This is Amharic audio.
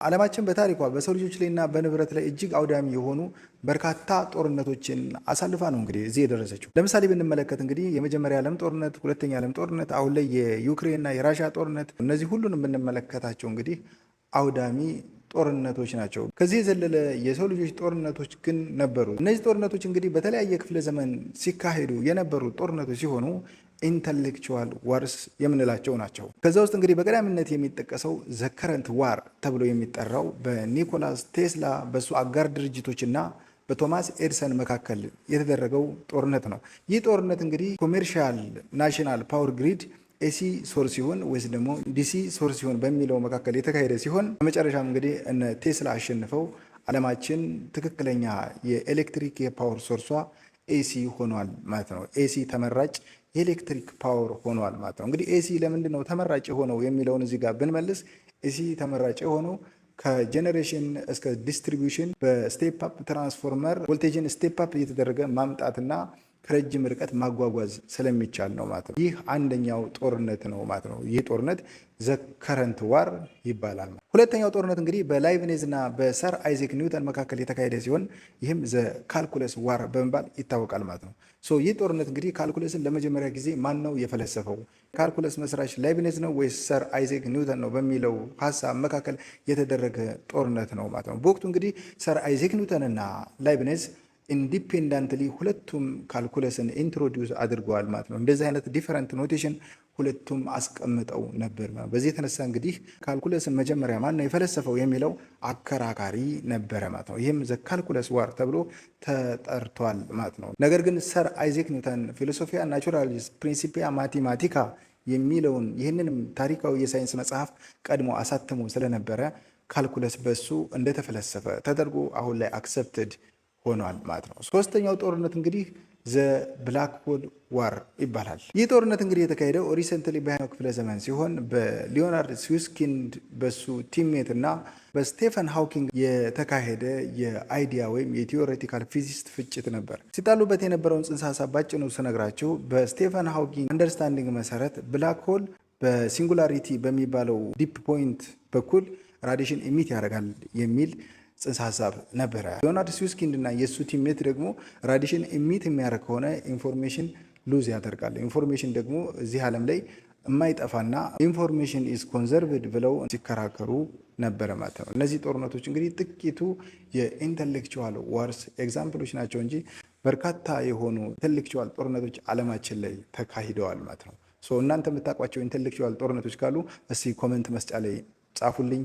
ዓለማችን በታሪኳ በሰው ልጆች ላይና በንብረት ላይ እጅግ አውዳሚ የሆኑ በርካታ ጦርነቶችን አሳልፋ ነው እንግዲህ እዚህ የደረሰችው። ለምሳሌ ብንመለከት እንግዲህ የመጀመሪያ ዓለም ጦርነት፣ ሁለተኛ ዓለም ጦርነት፣ አሁን ላይ የዩክሬንና የራሽያ ጦርነት፣ እነዚህ ሁሉን የምንመለከታቸው እንግዲህ አውዳሚ ጦርነቶች ናቸው። ከዚህ የዘለለ የሰው ልጆች ጦርነቶች ግን ነበሩ። እነዚህ ጦርነቶች እንግዲህ በተለያየ ክፍለ ዘመን ሲካሄዱ የነበሩ ጦርነቶች ሲሆኑ ኢንተሌክቹዋል ዋርስ የምንላቸው ናቸው። ከዛ ውስጥ እንግዲህ በቀዳሚነት የሚጠቀሰው ዘ ከረንት ዋር ተብሎ የሚጠራው በኒኮላስ ቴስላ በሱ አጋር ድርጅቶችና በቶማስ ኤድሰን መካከል የተደረገው ጦርነት ነው። ይህ ጦርነት እንግዲህ ኮሜርሻል ናሽናል ፓወር ግሪድ ኤሲ ሶርስ ሲሆን ወይስ ደግሞ ዲሲ ሶርስ ሲሆን በሚለው መካከል የተካሄደ ሲሆን በመጨረሻም እንግዲህ እነ ቴስላ አሸንፈው ዓለማችን ትክክለኛ የኤሌክትሪክ የፓወር ሶርሷ ኤሲ ሆኗል ማለት ነው። ኤሲ ተመራጭ የኤሌክትሪክ ፓወር ሆኗል ማለት ነው። እንግዲህ ኤሲ ለምንድን ነው ተመራጭ የሆነው የሚለውን እዚህ ጋር ብንመልስ ኤሲ ተመራጭ የሆነው ከጀኔሬሽን እስከ ዲስትሪቢዩሽን በስቴፕ አፕ ትራንስፎርመር ቮልቴጅን ስቴፕ አፕ እየተደረገ ማምጣትና ከረጅም ርቀት ማጓጓዝ ስለሚቻል ነው ማለት ነው። ይህ አንደኛው ጦርነት ነው ማለት ነው። ይህ ጦርነት ዘ ከረንት ዋር ይባላል። ሁለተኛው ጦርነት እንግዲህ በላይብኔዝ እና በሰር አይዜክ ኒውተን መካከል የተካሄደ ሲሆን ይህም ዘ ካልኩለስ ዋር በመባል ይታወቃል ማለት ነው። ይህ ጦርነት እንግዲህ ካልኩለስን ለመጀመሪያ ጊዜ ማን ነው የፈለሰፈው? ካልኩለስ መስራች ላይብኔዝ ነው ወይስ ሰር አይዜክ ኒውተን ነው በሚለው ሀሳብ መካከል የተደረገ ጦርነት ነው ማለት ነው። በወቅቱ እንግዲህ ሰር አይዜክ ኒውተን እና ላይብኔዝ ኢንዲፔንደንትሊ ሁለቱም ካልኩለስን ኢንትሮዲውስ አድርገዋል ማለት ነው። እንደዚህ አይነት ዲፈረንት ኖቴሽን ሁለቱም አስቀምጠው ነበር ማለት ነው። በዚህ የተነሳ እንግዲህ ካልኩለስን መጀመሪያ ማን ነው የፈለሰፈው የሚለው አከራካሪ ነበረ ማለት ነው። ይህም ዘ ካልኩለስ ዋር ተብሎ ተጠርቷል ማለት ነው። ነገር ግን ሰር አይዜክ ኒውተን ፊሎሶፊያ ናቹራሊስ ፕሪንሲፒያ ማቴማቲካ የሚለውን ይህንንም ታሪካዊ የሳይንስ መጽሐፍ ቀድሞ አሳትሞ ስለነበረ ካልኩለስ በሱ እንደተፈለሰፈ ተደርጎ አሁን ላይ አክሰፕትድ ሆኗል ማለት ነው። ሶስተኛው ጦርነት እንግዲህ ዘ ብላክ ሆል ዋር ይባላል። ይህ ጦርነት እንግዲህ የተካሄደው ሪሰንትሊ በ20ኛው ክፍለ ዘመን ሲሆን በሊዮናርድ ስዊስኪንድ በሱ ቲምሜት እና በስቴፈን ሃውኪንግ የተካሄደ የአይዲያ ወይም የቲዎሬቲካል ፊዚክስ ፍጭት ነበር። ሲጣሉበት የነበረውን ጽንሰ ሀሳብ ባጭኑ ስነግራችሁ በስቴፈን ሃውኪንግ አንደርስታንዲንግ መሰረት ብላክ ሆል በሲንጉላሪቲ በሚባለው ዲፕ ፖይንት በኩል ራዲሽን ኢሚት ያደርጋል የሚል ጽንሰ ሀሳብ ነበረ። ሊዮናርድ ስዊስኪንድ እና የእሱ ቲሜት ደግሞ ራዲሽን ኢሚት የሚያደርግ ከሆነ ኢንፎርሜሽን ሉዝ ያደርጋል፣ ኢንፎርሜሽን ደግሞ እዚህ ዓለም ላይ የማይጠፋና ኢንፎርሜሽን ኢዝ ኮንዘርቭድ ብለው ሲከራከሩ ነበረ ማለት ነው። እነዚህ ጦርነቶች እንግዲህ ጥቂቱ የኢንተሌክቹዋል ዋርስ ኤግዛምፕሎች ናቸው እንጂ በርካታ የሆኑ ኢንተሌክቹዋል ጦርነቶች ዓለማችን ላይ ተካሂደዋል ማለት ነው። እናንተ የምታውቋቸው ኢንተሌክቹዋል ጦርነቶች ካሉ እስቲ ኮመንት መስጫ ላይ ጻፉልኝ።